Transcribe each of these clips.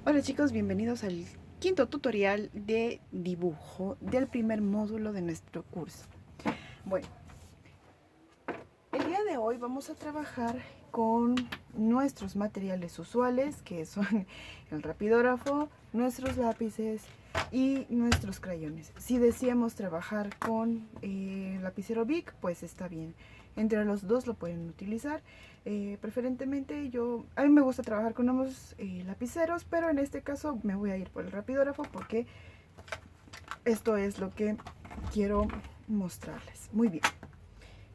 Hola chicos, bienvenidos al quinto tutorial de dibujo del primer módulo de nuestro curso. Bueno, el día de hoy vamos a trabajar con nuestros materiales usuales, que son el rapidógrafo, nuestros lápices y nuestros crayones. Si deseamos trabajar con lapicero Bic, pues está bien. Entre los dos lo pueden utilizar. Preferentemente a mí me gusta trabajar con ambos lapiceros, pero en este caso me voy a ir por el rapidógrafo porque esto es lo que quiero mostrarles. Muy bien.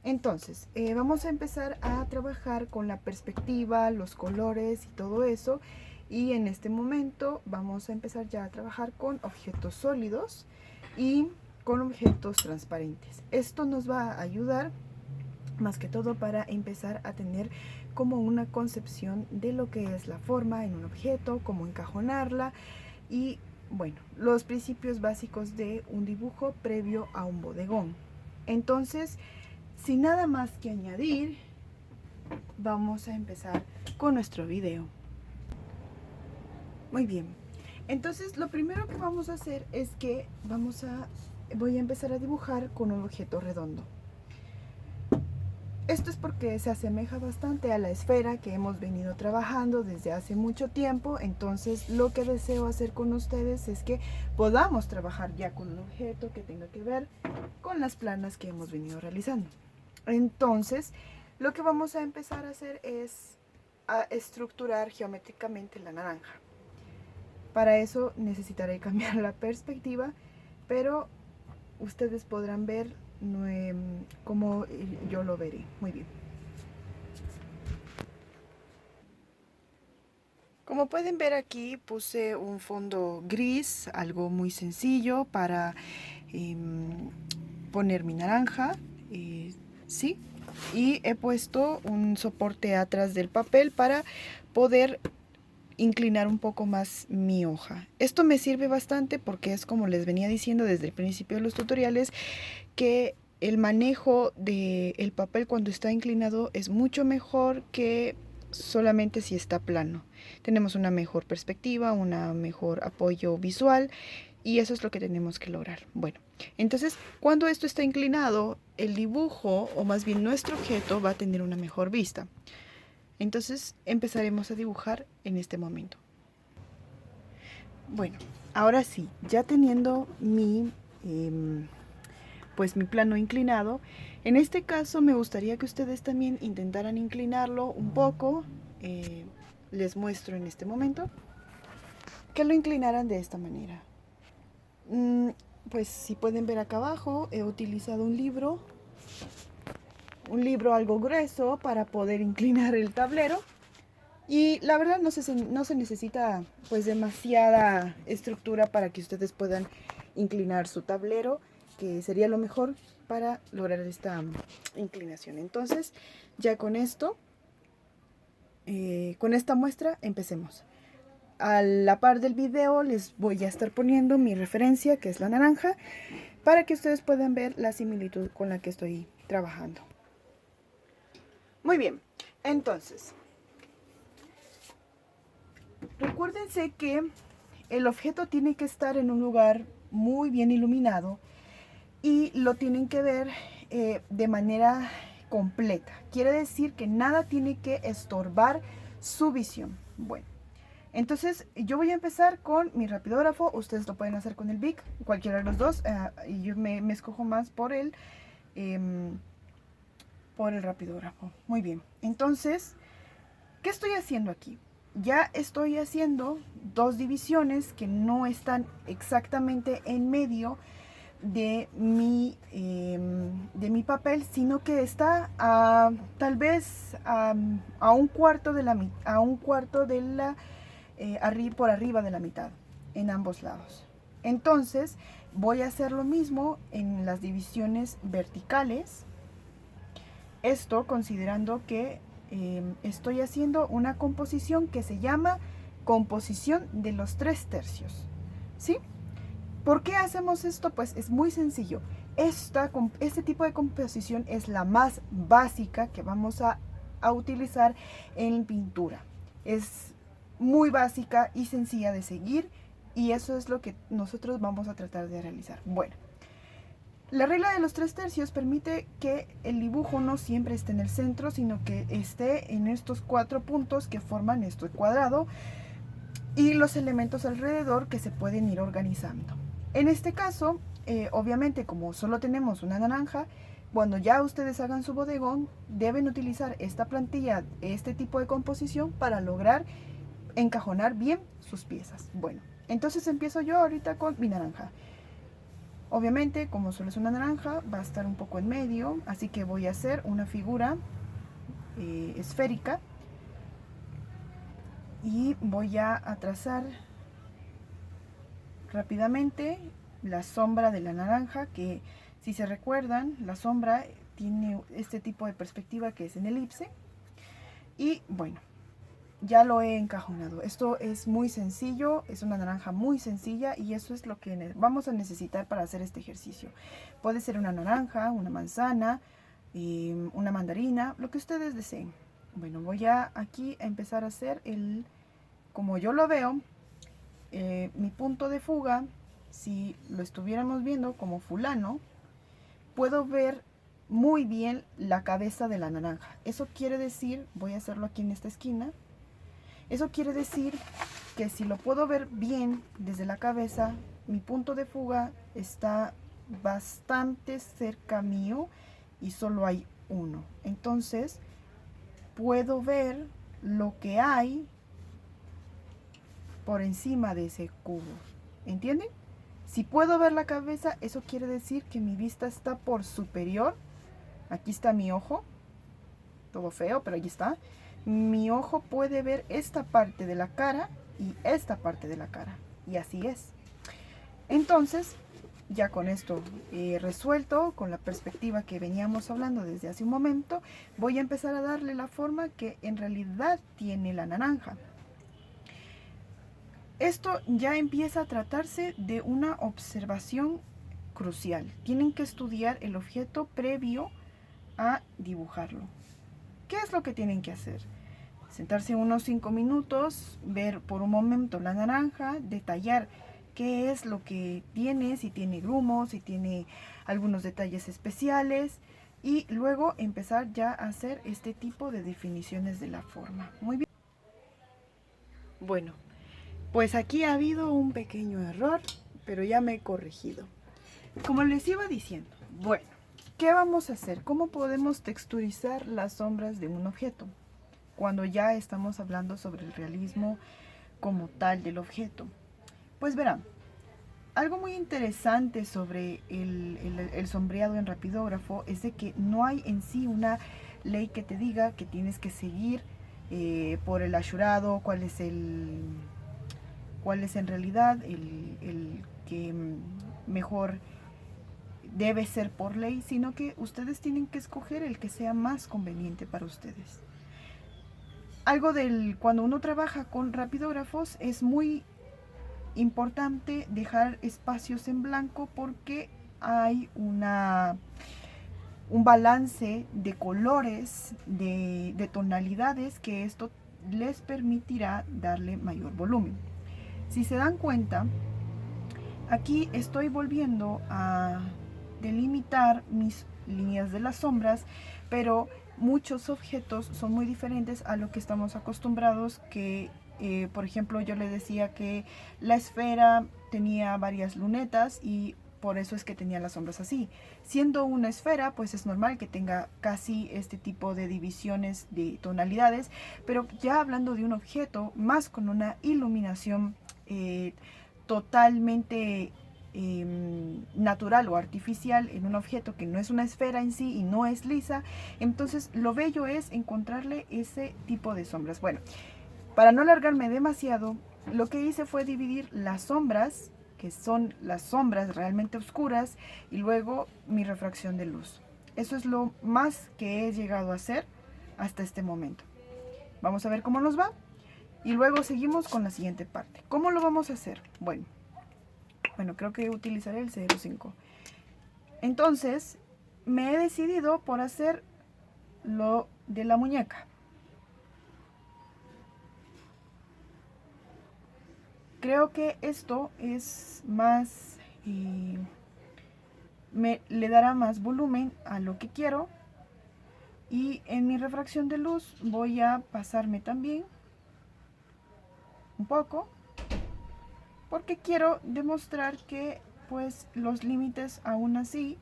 Entonces, vamos a empezar a trabajar con la perspectiva, los colores y todo eso. Y en este momento vamos a empezar ya a trabajar con objetos sólidos y con objetos transparentes. Esto nos va a ayudar más que todo para empezar a tener como una concepción de lo que es la forma en un objeto, cómo encajonarla y bueno, los principios básicos de un dibujo previo a un bodegón. Entonces, sin nada más que añadir, vamos a empezar con nuestro video. Muy bien, entonces lo primero que vamos a hacer es que voy a empezar a dibujar con un objeto redondo. Esto es porque se asemeja bastante a la esfera que hemos venido trabajando desde hace mucho tiempo. Entonces lo que deseo hacer con ustedes es que podamos trabajar ya con un objeto que tenga que ver con las planas que hemos venido realizando. Entonces lo que vamos a empezar a hacer es a estructurar geométricamente la naranja. Para eso necesitaré cambiar la perspectiva, pero ustedes podrán ver cómo yo lo veré. Muy bien. Como pueden ver aquí puse un fondo gris, algo muy sencillo para poner mi naranja, sí, y he puesto un soporte atrás del papel para poder inclinar un poco más mi hoja. Esto me sirve bastante porque es como les venía diciendo desde el principio de los tutoriales, que el manejo del papel cuando está inclinado es mucho mejor que solamente si está plano. Tenemos una mejor perspectiva, un mejor apoyo visual y eso es lo que tenemos que lograr. Bueno, entonces cuando esto está inclinado, el dibujo o más bien nuestro objeto va a tener una mejor vista. Entonces empezaremos a dibujar en este momento. Bueno, ahora sí, ya teniendo pues mi plano inclinado, en este caso me gustaría que ustedes también intentaran inclinarlo un poco. Les muestro en este momento que lo inclinaran de esta manera. Pues si pueden ver acá abajo, he utilizado un libro algo grueso para poder inclinar el tablero. Y la verdad no se necesita pues demasiada estructura para que ustedes puedan inclinar su tablero, que sería lo mejor para lograr esta inclinación. Entonces ya con esto, con esta muestra empecemos. A la par del video les voy a estar poniendo mi referencia, que es la naranja, para que ustedes puedan ver la similitud con la que estoy trabajando. Muy bien, entonces recuérdense que el objeto tiene que estar en un lugar muy bien iluminado y lo tienen que ver de manera completa. Quiere decir que nada tiene que estorbar su visión. Bueno, entonces yo voy a empezar con mi rapidógrafo. Ustedes lo pueden hacer con el Bic, cualquiera de los dos. Y yo me escojo más por el rapidógrafo. Muy bien, entonces, ¿qué estoy haciendo aquí? Ya estoy haciendo dos divisiones que no están exactamente en medio de mi papel, sino que está tal vez a un cuarto de la por arriba de la mitad en ambos lados. Entonces voy a hacer lo mismo en las divisiones verticales. Esto considerando que estoy haciendo una composición que se llama composición de los 3/3, ¿sí? ¿Por qué hacemos esto? Pues es muy sencillo. Este tipo de composición es la más básica que vamos a utilizar en pintura. Es muy básica y sencilla de seguir, y eso es lo que nosotros vamos a tratar de realizar. Bueno, la regla de los 3/3 permite que el dibujo no siempre esté en el centro, sino que esté en estos 4 puntos que forman este cuadrado y los elementos alrededor que se pueden ir organizando. En este caso, obviamente como solo tenemos una naranja, cuando ya ustedes hagan su bodegón, deben utilizar esta plantilla, este tipo de composición para lograr encajonar bien sus piezas. Bueno, entonces empiezo yo ahorita con mi naranja. Obviamente, como solo es una naranja, va a estar un poco en medio, así que voy a hacer una figura esférica y voy a trazar rápidamente la sombra de la naranja, que si se recuerdan, la sombra tiene este tipo de perspectiva que es en elipse. Y bueno, ya lo he encajonado. Esto es muy sencillo, es una naranja muy sencilla y eso es lo que vamos a necesitar para hacer este ejercicio. Puede ser una naranja, una manzana, una mandarina, lo que ustedes deseen. Bueno, voy a aquí a empezar a hacer como yo lo veo, mi punto de fuga. Si lo estuviéramos viendo como fulano, puedo ver muy bien la cabeza de la naranja. Eso quiere decir, voy a hacerlo aquí en esta esquina, eso quiere decir que si lo puedo ver bien desde la cabeza, mi punto de fuga está bastante cerca mío y solo hay uno. Entonces puedo ver lo que hay por encima de ese cubo. ¿Entienden? Si puedo ver la cabeza, eso quiere decir que mi vista está por superior. Aquí está mi ojo, todo feo, pero ahí está. Mi ojo puede ver esta parte de la cara y esta parte de la cara. Y así es. Entonces, ya con esto resuelto, con la perspectiva que veníamos hablando desde hace un momento, voy a empezar a darle la forma que en realidad tiene la naranja. Esto ya empieza a tratarse de una observación crucial. Tienen que estudiar el objeto previo a dibujarlo. ¿Qué es lo que tienen que hacer? Sentarse unos 5 minutos, ver por un momento la naranja, detallar qué es lo que tiene, si tiene grumos, si tiene algunos detalles especiales, y luego empezar ya a hacer este tipo de definiciones de la forma. Muy bien. Bueno, pues aquí ha habido un pequeño error, pero ya me he corregido. Como les iba diciendo, bueno, ¿qué vamos a hacer? ¿Cómo podemos texturizar las sombras de un objeto? Cuando ya estamos hablando sobre el realismo como tal del objeto. Pues verán, algo muy interesante sobre el sombreado en rapidógrafo es de que no hay en sí una ley que te diga que tienes que seguir por el asurado, cuál es en realidad el que mejor debe ser por ley, sino que ustedes tienen que escoger el que sea más conveniente para ustedes. Algo cuando uno trabaja con rapidógrafos es muy importante dejar espacios en blanco porque hay un balance de colores, de tonalidades, que esto les permitirá darle mayor volumen. Si se dan cuenta, aquí estoy volviendo a delimitar mis líneas de las sombras, pero muchos objetos son muy diferentes a lo que estamos acostumbrados, que por ejemplo yo les decía que la esfera tenía varias lunetas y por eso es que tenía las sombras así. Siendo una esfera, pues es normal que tenga casi este tipo de divisiones de tonalidades, pero ya hablando de un objeto más con una iluminación totalmente natural o artificial en un objeto que no es una esfera en sí y no es lisa, entonces lo bello es encontrarle ese tipo de sombras. Bueno, para no alargarme demasiado, lo que hice fue dividir las sombras, que son las sombras realmente oscuras, y luego mi refracción de luz. Eso es lo más que he llegado a hacer hasta este momento. Vamos a ver cómo nos va y luego seguimos con la siguiente parte. ¿Cómo lo vamos a hacer? Bueno, creo que utilizaré el 0.5. Entonces, me he decidido por hacer lo de la muñeca. Creo que esto es más, le dará más volumen a lo que quiero. Y en mi refracción de luz voy a pasarme también un poco, porque quiero demostrar que pues los límites aún así,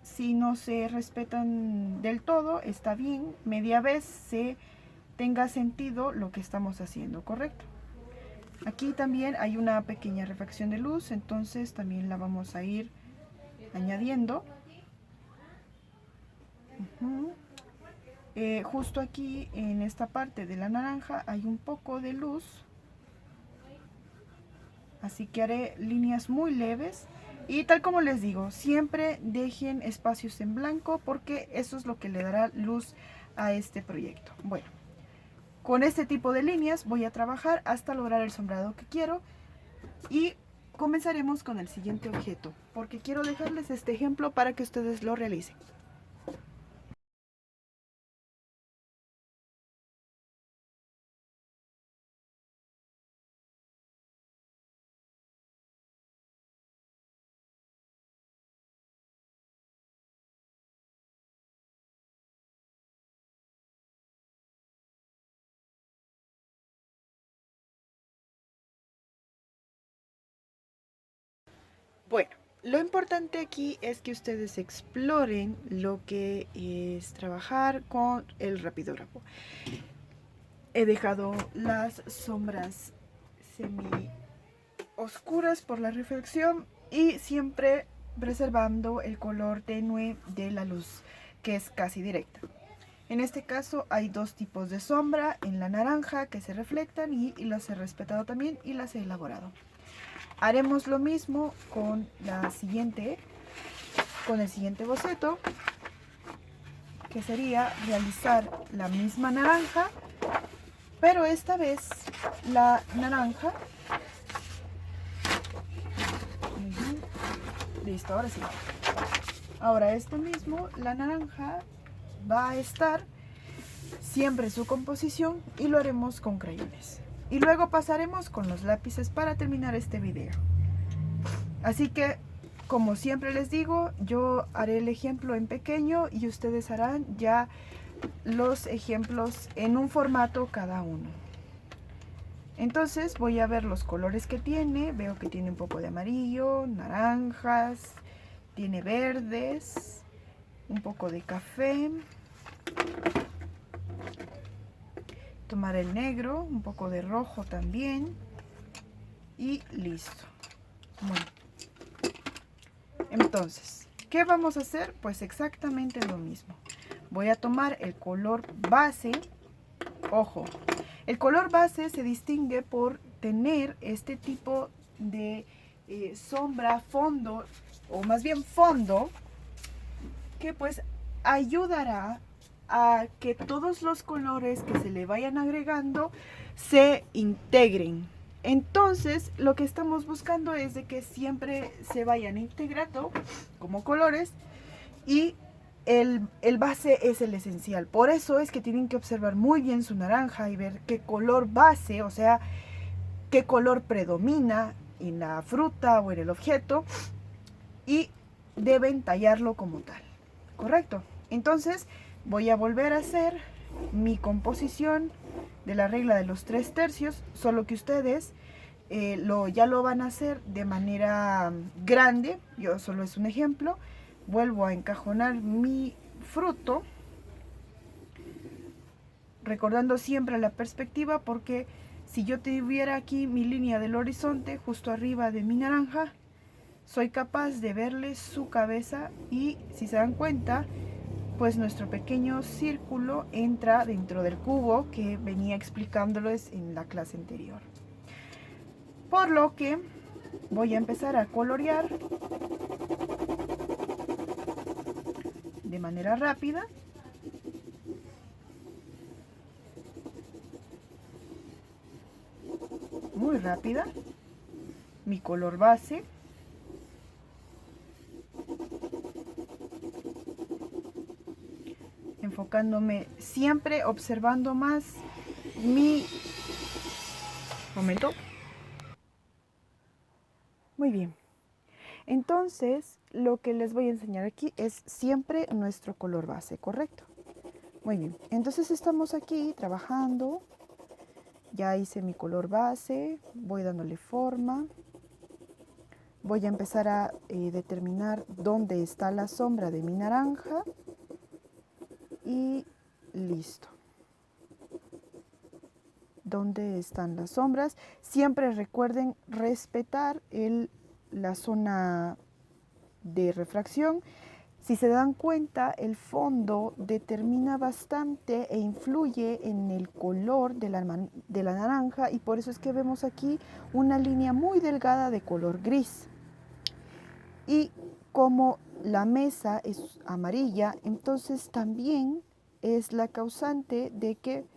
si no se respetan del todo, está bien, media vez se tenga sentido lo que estamos haciendo, ¿correcto? Aquí también hay una pequeña refracción de luz, entonces también la vamos a ir añadiendo. Justo aquí en esta parte de la naranja hay un poco de luz, así que haré líneas muy leves. Y tal como les digo, siempre dejen espacios en blanco porque eso es lo que le dará luz a este proyecto. Bueno, con este tipo de líneas voy a trabajar hasta lograr el sombreado que quiero. Y comenzaremos con el siguiente objeto, porque quiero dejarles este ejemplo para que ustedes lo realicen. Bueno, lo importante aquí es que ustedes exploren lo que es trabajar con el rapidógrafo. He dejado las sombras semi oscuras por la reflexión y siempre preservando el color tenue de la luz, que es casi directa. En este caso hay dos tipos de sombra, en la naranja que se reflectan y las he respetado también y las he elaborado. Haremos lo mismo con el siguiente boceto, que sería realizar la misma naranja, pero esta vez la naranja, listo, ahora sí. Ahora esto mismo, la naranja va a estar siempre su composición y lo haremos con crayones. Y luego pasaremos con los lápices para terminar este video. Así que, como siempre les digo, yo haré el ejemplo en pequeño y ustedes harán ya los ejemplos en un formato cada uno. Entonces voy a ver los colores que tiene. Veo que tiene un poco de amarillo, naranjas, tiene verdes, un poco de café. Tomar el negro, un poco de rojo también y listo. Bueno, entonces, ¿qué vamos a hacer? Pues exactamente lo mismo. Voy a tomar el color base. Ojo, el color base se distingue por tener este tipo de sombra, fondo, o más bien fondo, que pues ayudará a que todos los colores que se le vayan agregando se integren. Entonces lo que estamos buscando es de que siempre se vayan integrando como colores y el base es el esencial. Por eso es que tienen que observar muy bien su naranja y ver qué color base, o sea, qué color predomina en la fruta o en el objeto, y deben tallarlo como tal, ¿correcto? Entonces voy a volver a hacer mi composición de la regla de los 3/3, solo que ustedes ya lo van a hacer de manera grande. Yo solo es un ejemplo. Vuelvo a encajonar mi fruto, recordando siempre la perspectiva, porque si yo tuviera aquí mi línea del horizonte justo arriba de mi naranja, soy capaz de verle su cabeza y, si se dan cuenta, pues nuestro pequeño círculo entra dentro del cubo que venía explicándoles en la clase anterior. Por lo que voy a empezar a colorear de manera rápida. Muy rápida. Mi color base. Enfocándome siempre, observando más mi... Momento. Muy bien. Entonces, lo que les voy a enseñar aquí es siempre nuestro color base, ¿correcto? Muy bien. Entonces estamos aquí trabajando. Ya hice mi color base, voy dándole forma. Voy a empezar a determinar dónde está la sombra de mi naranja. Y listo. ¿Dónde están las sombras? Siempre recuerden respetar la zona de refracción. Si se dan cuenta, el fondo determina bastante e influye en el color de la naranja, y por eso es que vemos aquí una línea muy delgada de color gris. Y como la mesa es amarilla, entonces también es la causante de que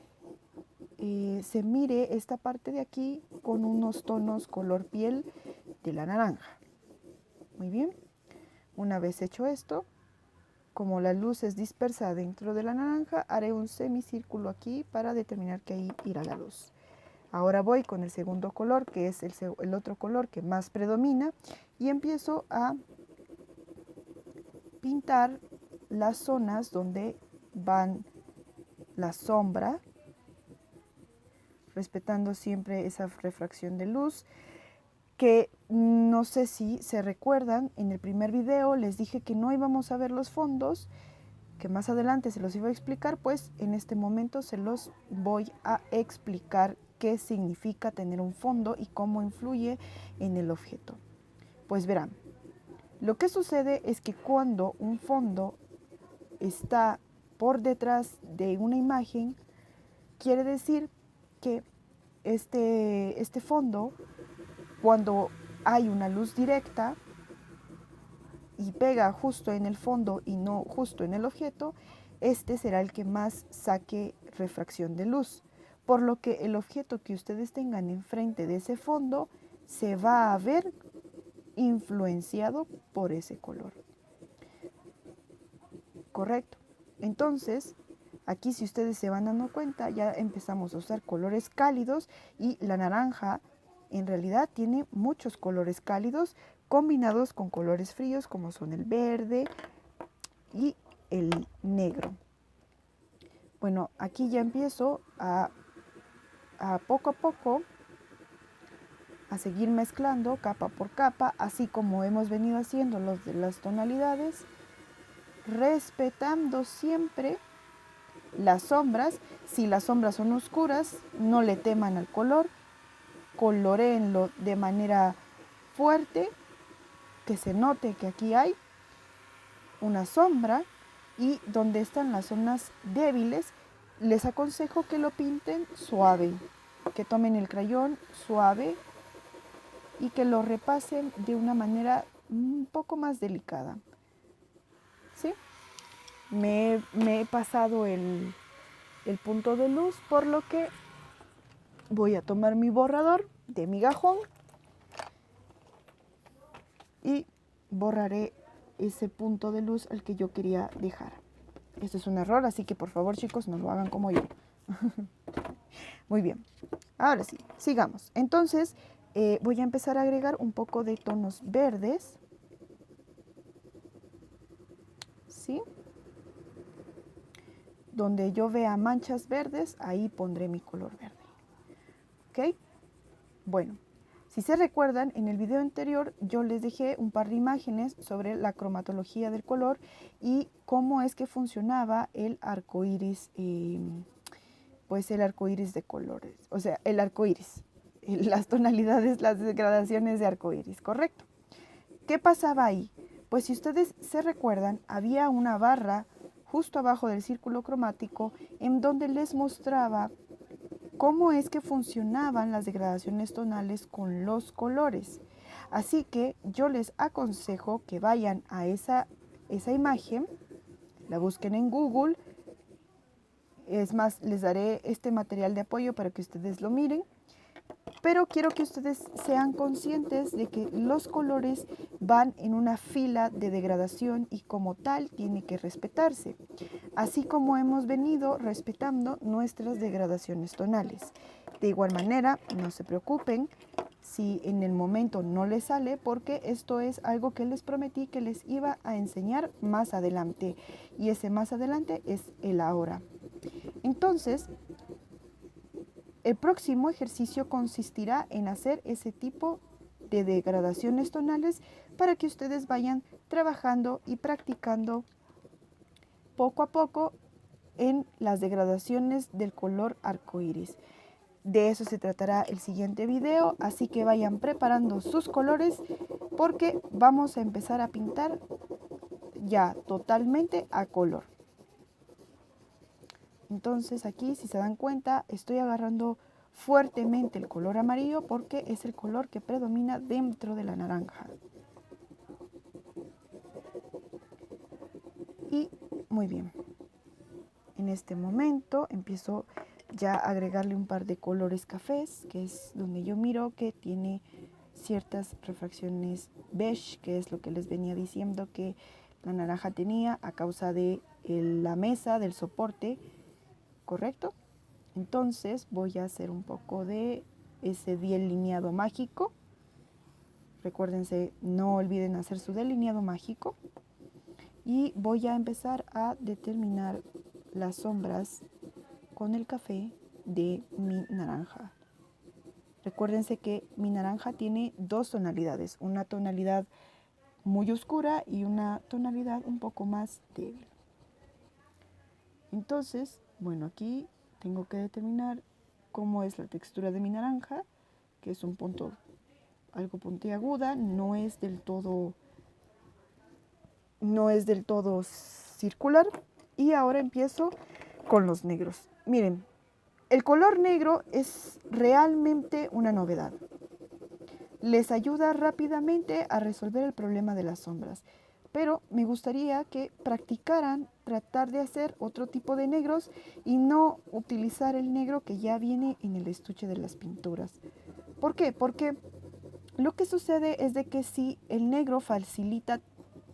se mire esta parte de aquí con unos tonos color piel de la naranja. Muy bien. Una vez hecho esto, como la luz es dispersa dentro de la naranja, haré un semicírculo aquí para determinar que ahí irá la luz. Ahora voy con el segundo color, que es el otro color que más predomina, y empiezo a pintar las zonas donde van la sombra, respetando siempre esa refracción de luz, que no sé si se recuerdan, en el primer video les dije que no íbamos a ver los fondos, que más adelante se los iba a explicar, pues en este momento se los voy a explicar qué significa tener un fondo y cómo influye en el objeto. Pues verán, lo que sucede es que cuando un fondo está por detrás de una imagen, quiere decir que este fondo, cuando hay una luz directa y pega justo en el fondo y no justo en el objeto, este será el que más saque refracción de luz, por lo que el objeto que ustedes tengan enfrente de ese fondo se va a ver influenciado por ese color. Correcto. Entonces, aquí si ustedes se van dando cuenta, ya empezamos a usar colores cálidos, y la naranja en realidad tiene muchos colores cálidos combinados con colores fríos como son el verde y el negro. Bueno, aquí ya empiezo a poco a poco a seguir mezclando capa por capa, así como hemos venido haciendo los de las tonalidades, respetando siempre las sombras. Si las sombras son oscuras, no le teman al color, coloréenlo de manera fuerte, que se note que aquí hay una sombra, y donde están las zonas débiles, les aconsejo que lo pinten suave, que tomen el crayón suave y que lo repasen de una manera un poco más delicada. ¿Sí? Me he pasado el punto de luz, por lo que voy a tomar mi borrador de migajón y borraré ese punto de luz al que yo quería dejar. Esto es un error, así que por favor, chicos, no lo hagan como yo. Muy bien, ahora sí, sigamos. Entonces voy a empezar a agregar un poco de tonos verdes, ¿sí? Donde yo vea manchas verdes, ahí pondré mi color verde. ¿Ok? Bueno, si se recuerdan, en el video anterior yo les dejé un par de imágenes sobre la cromatología del color y cómo es que funcionaba el arco iris, pues el arco iris de colores, o sea, el arco iris, las tonalidades, las gradaciones de arco iris, ¿correcto? ¿Qué pasaba ahí? Pues si ustedes se recuerdan, había una barra justo abajo del círculo cromático en donde les mostraba cómo es que funcionaban las degradaciones tonales con los colores. Así que yo les aconsejo que vayan a esa imagen, la busquen en Google. Es más, les daré este material de apoyo para que ustedes lo miren. Pero quiero que ustedes sean conscientes de que los colores van en una fila de degradación y como tal tiene que respetarse, así como hemos venido respetando nuestras degradaciones tonales. De igual manera, no se preocupen, si en el momento no les sale, porque esto es algo que les prometí que les iba a enseñar más adelante, y ese más adelante es el ahora. Entonces, el próximo ejercicio consistirá en hacer ese tipo de degradaciones tonales para que ustedes vayan trabajando y practicando poco a poco en las degradaciones del color arcoíris. De eso se tratará el siguiente video, así que vayan preparando sus colores porque vamos a empezar a pintar ya totalmente a color. Entonces aquí, si se dan cuenta, estoy agarrando fuertemente el color amarillo porque es el color que predomina dentro de la naranja. Y muy bien. En este momento empiezo ya a agregarle un par de colores cafés, que es donde yo miro que tiene ciertas refracciones beige, que es lo que les venía diciendo que la naranja tenía a causa de la mesa, del soporte, ¿correcto? Entonces voy a hacer un poco de ese delineado mágico. Recuérdense, no olviden hacer su delineado mágico. Y voy a empezar a determinar las sombras con el café de mi naranja. Recuérdense que mi naranja tiene dos tonalidades, una tonalidad muy oscura y una tonalidad un poco más débil. Entonces, bueno, aquí tengo que determinar cómo es la textura de mi naranja, que es un punto algo puntiaguda, no es del todo circular. Y ahora empiezo con los negros. Miren, el color negro es realmente una novedad. Les ayuda rápidamente a resolver el problema de las sombras. Pero me gustaría que practicaran tratar de hacer otro tipo de negros y no utilizar el negro que ya viene en el estuche de las pinturas. ¿Por qué? Porque lo que sucede es de que si el negro facilita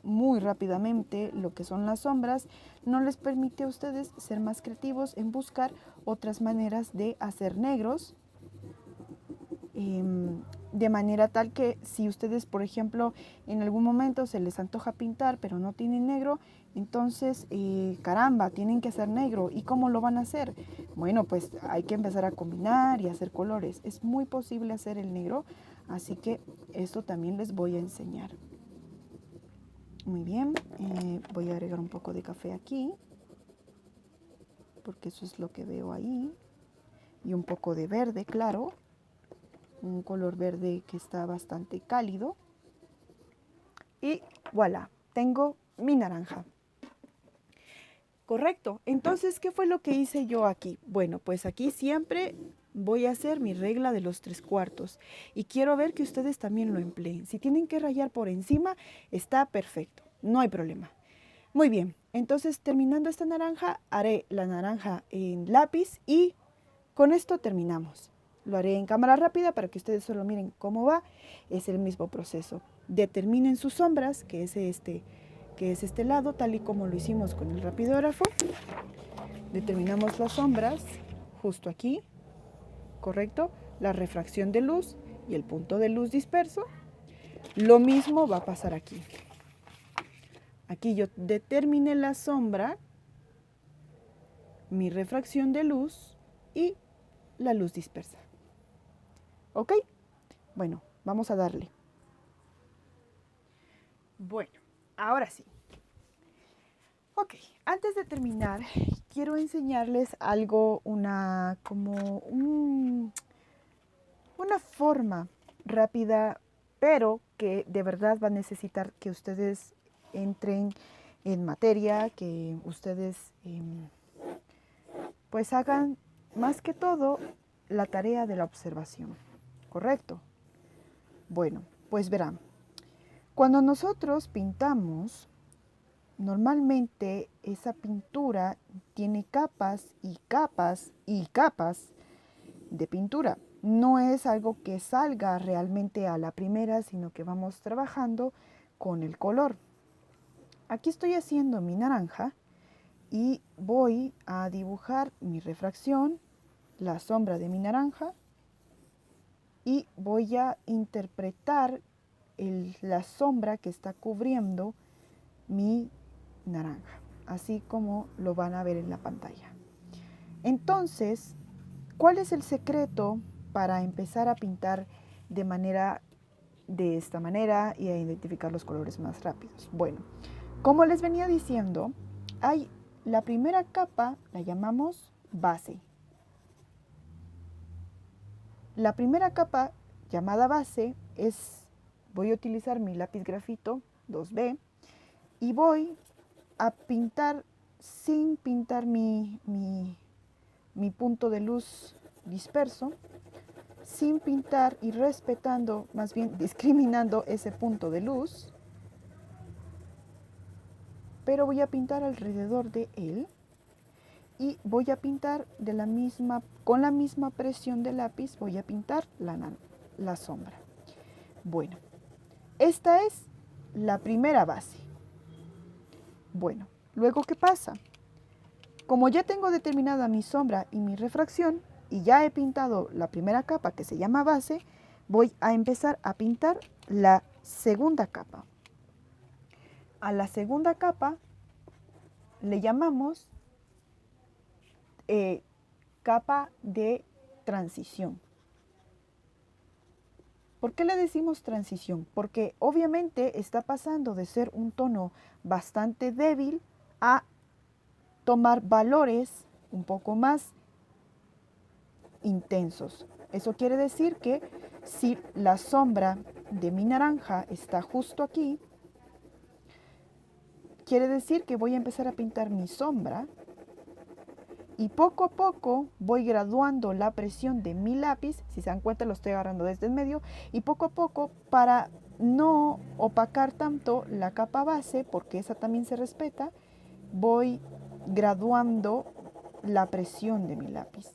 muy rápidamente lo que son las sombras, no les permite a ustedes ser más creativos en buscar otras maneras de hacer negros, de manera tal que si ustedes, por ejemplo, en algún momento se les antoja pintar pero no tienen negro, entonces caramba, tienen que hacer negro. ¿Y cómo lo van a hacer? Bueno, pues hay que empezar a combinar y hacer colores. Es muy posible hacer el negro, así que esto también les voy a enseñar. Muy bien, voy a agregar un poco de café aquí, porque eso es lo que veo ahí. Y un poco de verde, claro. Un color verde que está bastante cálido. Y voilà, tengo mi naranja. Correcto. Entonces, ¿qué fue lo que hice yo aquí? Bueno, pues aquí siempre voy a hacer mi regla de los 3/4. Y quiero ver que ustedes también lo empleen. Si tienen que rayar por encima, está perfecto. No hay problema. Muy bien. Entonces, terminando esta naranja, haré la naranja en lápiz y con esto terminamos. Lo haré en cámara rápida para que ustedes solo miren cómo va. Es el mismo proceso. Determinen sus sombras, que es este lado, tal y como lo hicimos con el rapidógrafo. Determinamos las sombras justo aquí, ¿correcto? La refracción de luz y el punto de luz disperso. Lo mismo va a pasar aquí. Aquí yo determiné la sombra, mi refracción de luz y la luz dispersa. ¿Ok? Bueno, vamos a darle. Bueno, ahora sí. Ok, antes de terminar, quiero enseñarles algo, una forma rápida, pero que de verdad va a necesitar que ustedes entren en materia, que ustedes pues hagan más que todo la tarea de la observación, ¿correcto? Bueno, pues verán, cuando nosotros pintamos, normalmente esa pintura tiene capas y capas y capas de pintura. No es algo que salga realmente a la primera, sino que vamos trabajando con el color. Aquí estoy haciendo mi naranja y voy a dibujar mi refracción, la sombra de mi naranja, y voy a interpretar la sombra que está cubriendo mi naranja, así como lo van a ver en la pantalla. Entonces, ¿cuál es el secreto para empezar a pintar de esta manera y a identificar los colores más rápidos? Bueno, como les venía diciendo, hay la primera capa, la llamamos base. La primera capa llamada base voy a utilizar mi lápiz grafito 2B y voy a pintar sin pintar mi punto de luz disperso, sin pintar y respetando, más bien discriminando ese punto de luz, pero voy a pintar alrededor de él y voy a pintar con la misma presión del lápiz, voy a pintar la sombra. Bueno, esta es la primera base. Bueno, luego, ¿qué pasa? Como ya tengo determinada mi sombra y mi refracción y ya he pintado la primera capa que se llama base, voy a empezar a pintar la segunda capa. A la segunda capa le llamamos capa de transición. ¿Por qué le decimos transición? Porque obviamente está pasando de ser un tono bastante débil a tomar valores un poco más intensos. Eso quiere decir que si la sombra de mi naranja está justo aquí, quiere decir que voy a empezar a pintar mi sombra y poco a poco voy graduando la presión de mi lápiz. Si se dan cuenta, lo estoy agarrando desde el medio, y poco a poco, para no opacar tanto la capa base, porque esa también se respeta, voy graduando la presión de mi lápiz.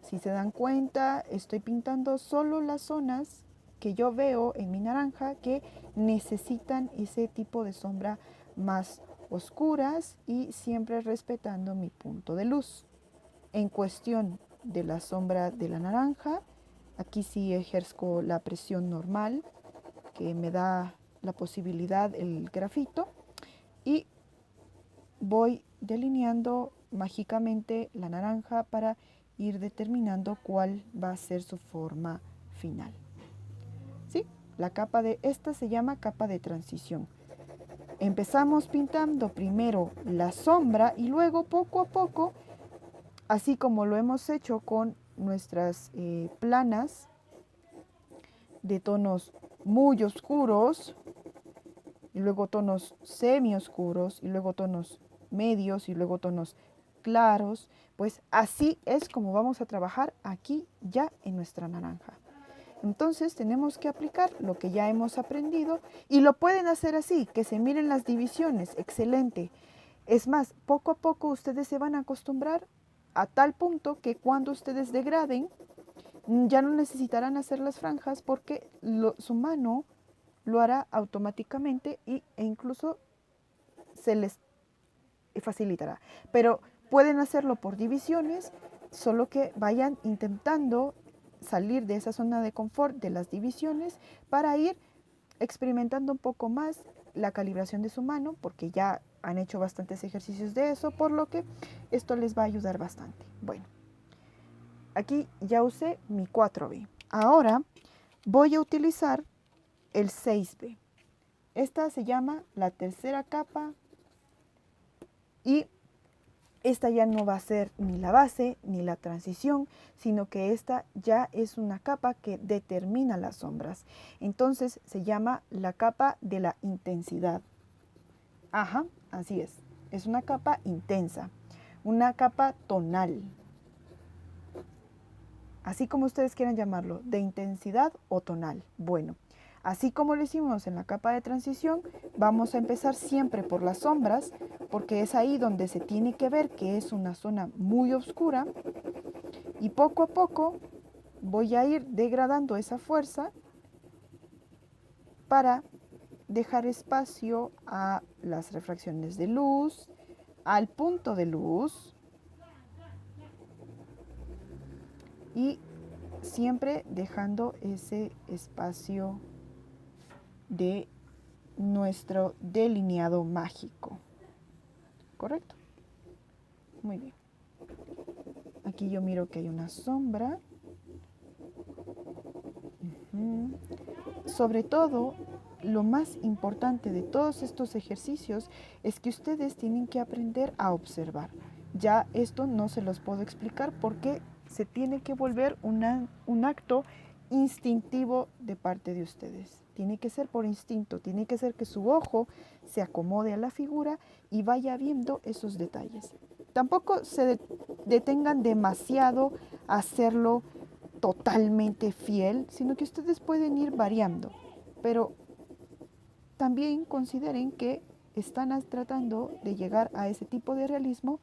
Si se dan cuenta, estoy pintando solo las zonas que yo veo en mi naranja que necesitan ese tipo de sombra más oscuras y siempre respetando mi punto de luz. En cuestión de la sombra de la naranja, aquí sí ejerzo la presión normal que me da la posibilidad el grafito y voy delineando mágicamente la naranja para ir determinando cuál va a ser su forma final. ¿Sí? La capa de esta se llama capa de transición. Empezamos pintando primero la sombra y luego poco a poco, así como lo hemos hecho con nuestras planas de tonos muy oscuros y luego tonos semi oscuros y luego tonos medios y luego tonos claros, pues así es como vamos a trabajar aquí ya en nuestra naranja. Entonces tenemos que aplicar lo que ya hemos aprendido y lo pueden hacer así, que se miren las divisiones, excelente. Es más, poco a poco ustedes se van a acostumbrar a tal punto que cuando ustedes degraden ya no necesitarán hacer las franjas porque su mano lo hará automáticamente e incluso se les facilitará. Pero pueden hacerlo por divisiones, solo que vayan intentando salir de esa zona de confort de las divisiones para ir experimentando un poco más la calibración de su mano, porque ya han hecho bastantes ejercicios de eso, por lo que esto les va a ayudar bastante. Bueno, aquí ya usé mi 4B. Ahora voy a utilizar el 6B. Esta se llama la tercera capa y esta ya no va a ser ni la base ni la transición, sino que esta ya es una capa que determina las sombras. Entonces se llama la capa de la intensidad. Ajá, así es. Es una capa intensa, una capa tonal. Así como ustedes quieran llamarlo, de intensidad o tonal. Bueno, así como lo hicimos en la capa de transición, vamos a empezar siempre por las sombras, porque es ahí donde se tiene que ver que es una zona muy oscura. Y poco a poco voy a ir degradando esa fuerza para dejar espacio a las refracciones de luz, al punto de luz y siempre dejando ese espacio de nuestro delineado mágico. ¿Correcto? Muy bien. Aquí yo miro que hay una sombra. Sobre todo, lo más importante de todos estos ejercicios es que ustedes tienen que aprender a observar. Ya esto no se los puedo explicar porque se tiene que volver un acto instintivo de parte de ustedes. Tiene que ser por instinto, tiene que ser que su ojo se acomode a la figura y vaya viendo esos detalles. Tampoco se detengan demasiado a hacerlo totalmente fiel, sino que ustedes pueden ir variando. Pero también consideren que están tratando de llegar a ese tipo de realismo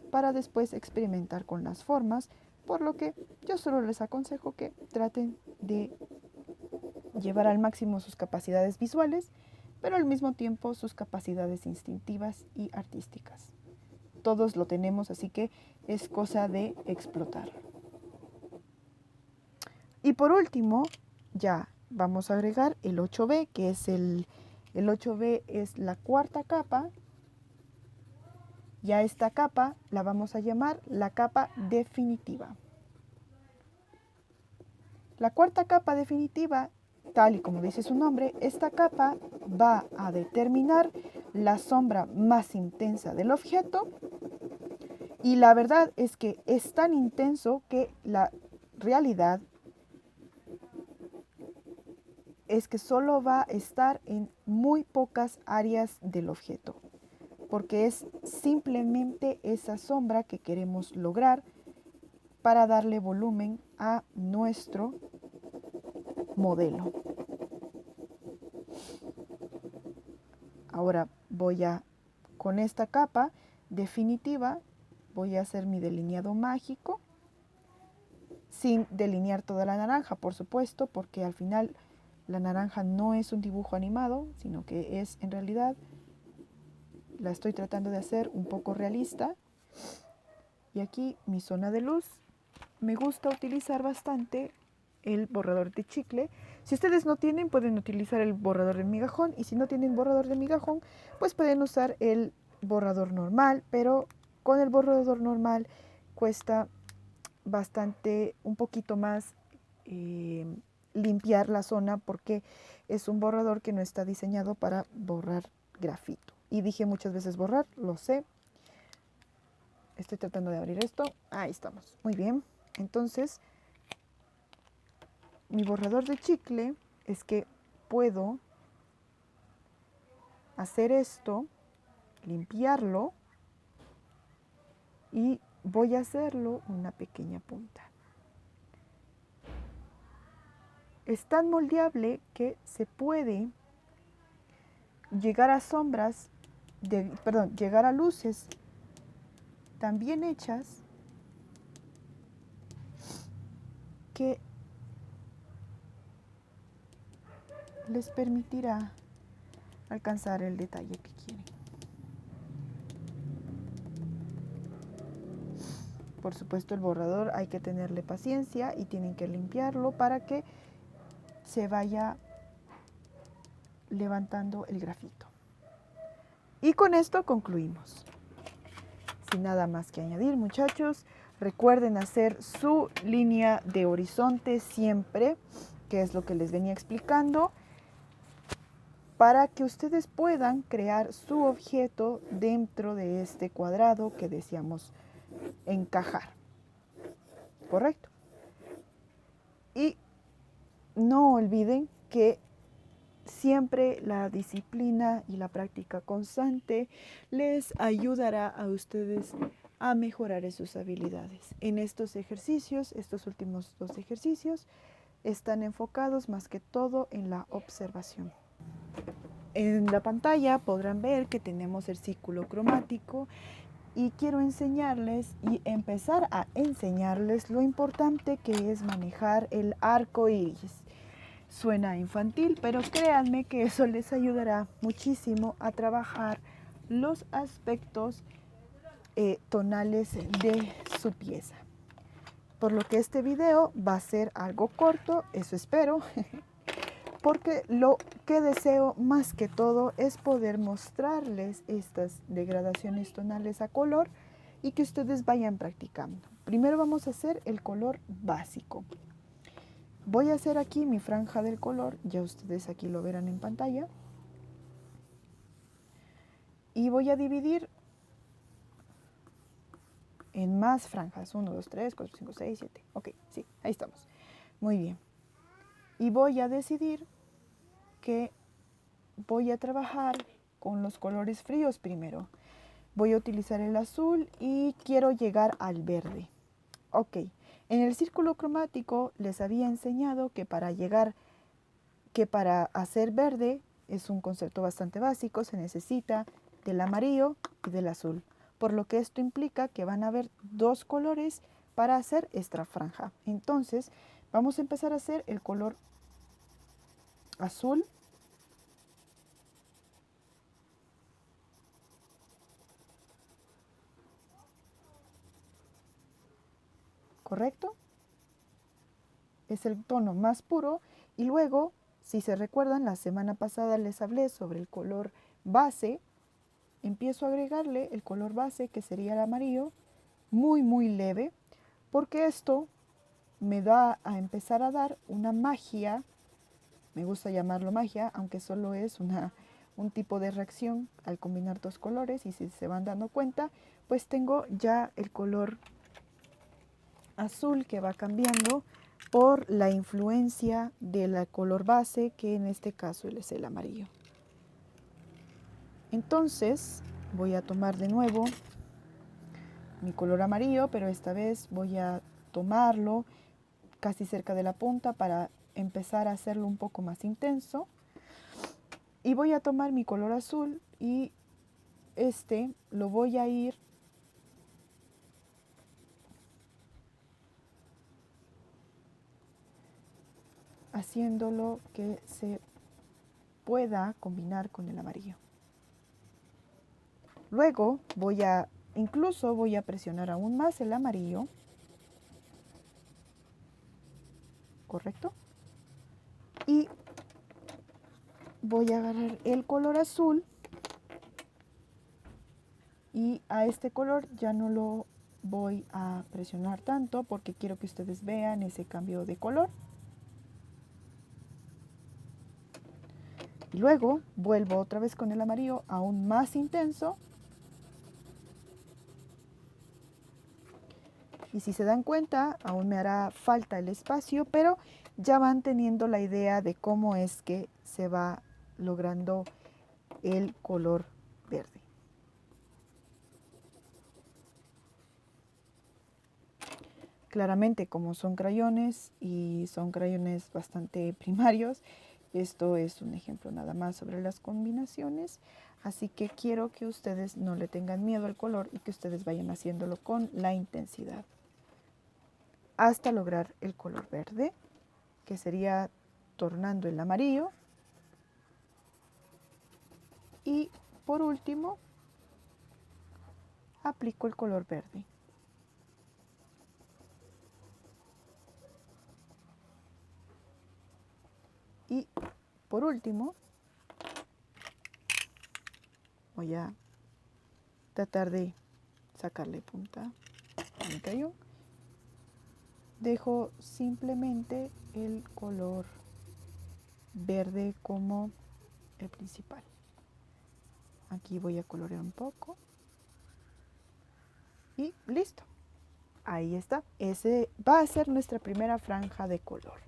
para después experimentar con las formas, por lo que yo solo les aconsejo que traten de llevar al máximo sus capacidades visuales, pero al mismo tiempo sus capacidades instintivas y artísticas. Todos lo tenemos, así que es cosa de explotar. Y por último, ya vamos a agregar el 8B, que es el 8B es la cuarta capa. Ya esta capa la vamos a llamar la capa definitiva. La cuarta capa definitiva, tal y como dice su nombre, esta capa va a determinar la sombra más intensa del objeto. Y la verdad es que es tan intenso que la realidad es que solo va a estar en muy pocas áreas del objeto, porque es simplemente esa sombra que queremos lograr para darle volumen a nuestro modelo. Ahora con esta capa definitiva, voy a hacer mi delineado mágico, sin delinear toda la naranja, por supuesto, porque al final la naranja no es un dibujo animado, sino que es en realidad, la estoy tratando de hacer un poco realista. Y aquí mi zona de luz, me gusta utilizar bastante el borrador de chicle. Si ustedes no tienen, pueden utilizar el borrador de migajón, y si no tienen borrador de migajón, pues pueden usar el borrador normal, pero con el borrador normal cuesta bastante, un poquito más limpiar la zona, porque es un borrador que no está diseñado para borrar grafito. Y dije muchas veces borrar, lo sé. Estoy tratando de abrir esto. Ahí estamos. Muy bien. Entonces, mi borrador de chicle es que puedo hacer esto, limpiarlo, y voy a hacerlo una pequeña punta. Es tan moldeable que se puede llegar a sombras, llegar a luces tan bien hechas que les permitirá alcanzar el detalle que quieren. Por supuesto, el borrador hay que tenerle paciencia y tienen que limpiarlo para que se vaya levantando el grafito. Y con esto concluimos. Sin nada más que añadir, muchachos, recuerden hacer su línea de horizonte siempre, que es lo que les venía explicando, para que ustedes puedan crear su objeto dentro de este cuadrado que deseamos encajar. ¿Correcto? Y no olviden que siempre la disciplina y la práctica constante les ayudará a ustedes a mejorar sus habilidades. En estos ejercicios, estos últimos 2 ejercicios, están enfocados más que todo en la observación. En la pantalla podrán ver que tenemos el círculo cromático, y quiero enseñarles y empezar a enseñarles lo importante que es manejar el arco iris. Suena infantil, pero créanme que eso les ayudará muchísimo a trabajar los aspectos tonales de su pieza. Por lo que este video va a ser algo corto, eso espero, porque lo que deseo más que todo es poder mostrarles estas degradaciones tonales a color y que ustedes vayan practicando. Primero vamos a hacer el color básico. Voy a hacer aquí mi franja del color, ya ustedes aquí lo verán en pantalla. Y voy a dividir en más franjas, 1, 2, 3, 4, 5, 6, 7. Ok, sí, ahí estamos. Muy bien. Y voy a decidir que voy a trabajar con los colores fríos primero. Voy a utilizar el azul y quiero llegar al verde. Ok, en el círculo cromático les había enseñado que para hacer verde es un concepto bastante básico, se necesita del amarillo y del azul. Por lo que esto implica que van a haber dos colores para hacer esta franja. Entonces, vamos a empezar a hacer el color azul. ¿Correcto? Es el tono más puro. Y luego, si se recuerdan, la semana pasada les hablé sobre el color base. Empiezo a agregarle el color base, que sería el amarillo, muy leve, porque esto me da a empezar a dar una magia. Me gusta llamarlo magia, aunque solo es un tipo de reacción al combinar dos colores, y si se van dando cuenta, pues tengo ya el color azul que va cambiando por la influencia del color base, que en este caso es el amarillo. Entonces voy a tomar de nuevo mi color amarillo, pero esta vez voy a tomarlo casi cerca de la punta para empezar a hacerlo un poco más intenso. Y voy a tomar mi color azul y lo voy a ir haciéndolo que se pueda combinar con el amarillo. Luego incluso voy a presionar aún más el amarillo. ¿Correcto? Y voy a agarrar el color azul, y a este color ya no lo voy a presionar tanto porque quiero que ustedes vean ese cambio de color. Y luego vuelvo otra vez con el amarillo aún más intenso. Y si se dan cuenta, aún me hará falta el espacio, pero ya van teniendo la idea de cómo es que se va logrando el color verde. Claramente, como son crayones y son crayones bastante primarios, esto es un ejemplo nada más sobre las combinaciones, así que quiero que ustedes no le tengan miedo al color y que ustedes vayan haciéndolo con la intensidad hasta lograr el color verde, que sería tornando el amarillo. Y por último, aplico el color verde. Y por último, voy a tratar de sacarle punta a mi crayón. Dejo simplemente el color verde como el principal. Aquí voy a colorear un poco. Y listo. Ahí está. Ese va a ser nuestra primera franja de color.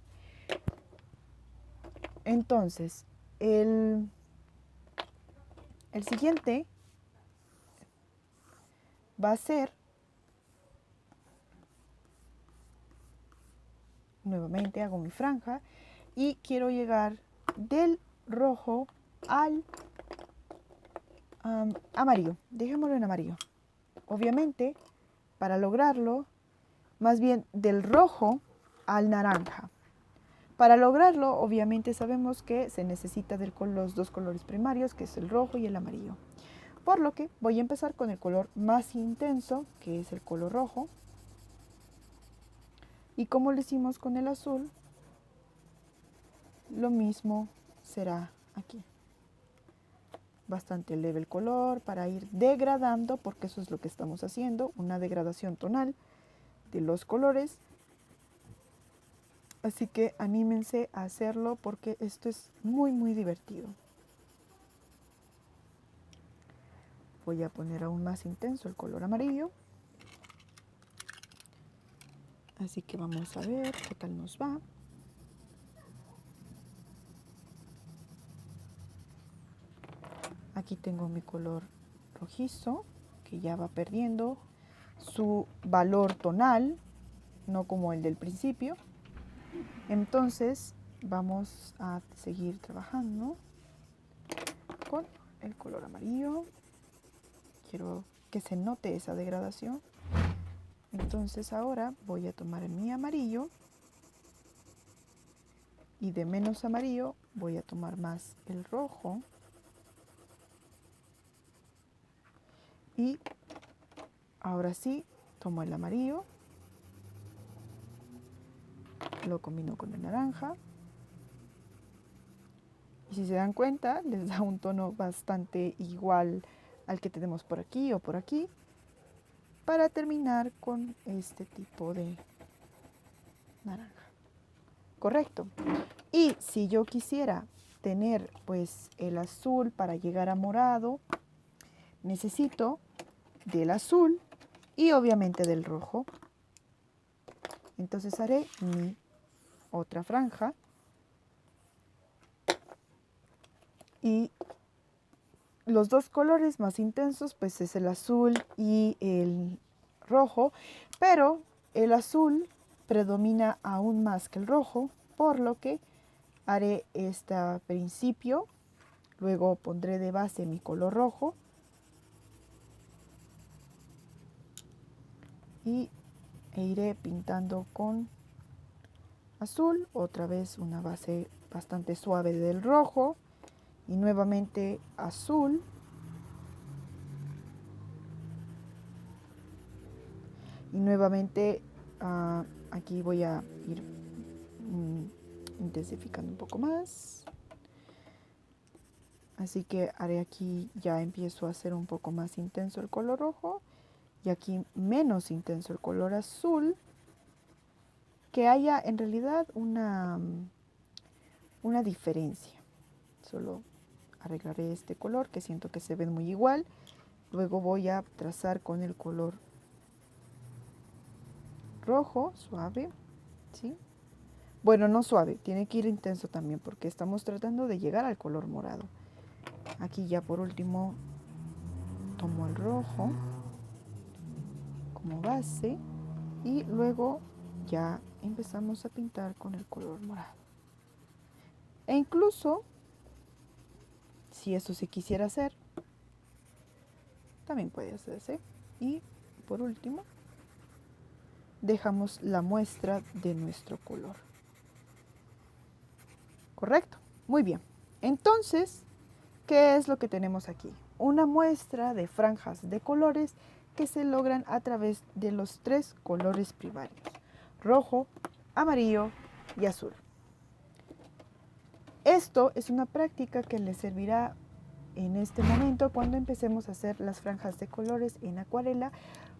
Entonces, el siguiente va a ser, nuevamente hago mi franja y quiero llegar del rojo al amarillo. Dejémoslo en amarillo. Obviamente, para lograrlo, más bien del rojo al naranja. Para lograrlo, obviamente sabemos que se necesita los dos colores primarios, que es el rojo y el amarillo. Por lo que voy a empezar con el color más intenso, que es el color rojo. Y como lo hicimos con el azul, lo mismo será aquí. Bastante leve el color para ir degradando, porque eso es lo que estamos haciendo, una degradación tonal de los colores. Así que anímense a hacerlo porque esto es muy muy divertido. Voy a poner aún más intenso el color amarillo. Así que vamos a ver qué tal nos va. Aquí tengo mi color rojizo, que ya va perdiendo su valor tonal, no como el del principio. Entonces vamos a seguir trabajando con el color amarillo. Quiero que se note esa degradación. Entonces ahora voy a tomar mi amarillo y de menos amarillo voy a tomar más el rojo. Y ahora sí, tomo el amarillo, lo combino con el naranja. Y si se dan cuenta, les da un tono bastante igual al que tenemos por aquí o por aquí, para terminar con este tipo de naranja. Correcto. Y si yo quisiera tener pues el azul para llegar a morado, necesito del azul y obviamente del rojo. Entonces haré mi otra franja y los dos colores más intensos pues es el azul y el rojo, pero el azul predomina aún más que el rojo, por lo que haré este principio, luego pondré de base mi color rojo y iré pintando con azul, otra vez una base bastante suave del rojo y nuevamente azul. Y nuevamente aquí voy a ir intensificando un poco más. Así que haré aquí, ya empiezo a hacer un poco más intenso el color rojo y aquí menos intenso el color azul. Que haya en realidad una diferencia. Solo arreglaré este color que siento que se ven muy igual. Luego voy a trazar con el color rojo, suave, ¿sí? Bueno, no suave, tiene que ir intenso también porque estamos tratando de llegar al color morado. Aquí ya por último tomo el rojo como base y luego ya empezamos a pintar con el color morado. E incluso, si eso se quisiera hacer, también puede hacerse. Y por último, dejamos la muestra de nuestro color. ¿Correcto? Muy bien. Entonces, ¿qué es lo que tenemos aquí? Una muestra de franjas de colores que se logran a través de los tres colores primarios: rojo, amarillo y azul. Esto es una práctica que les servirá en este momento cuando empecemos a hacer las franjas de colores en acuarela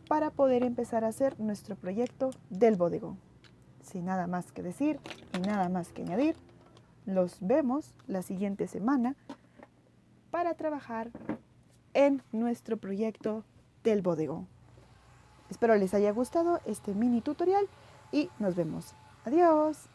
para poder empezar a hacer nuestro proyecto del bodegón. Sin nada más que decir y nada más que añadir, los vemos la siguiente semana para trabajar en nuestro proyecto del bodegón. Espero les haya gustado este mini tutorial y nos vemos. Adiós.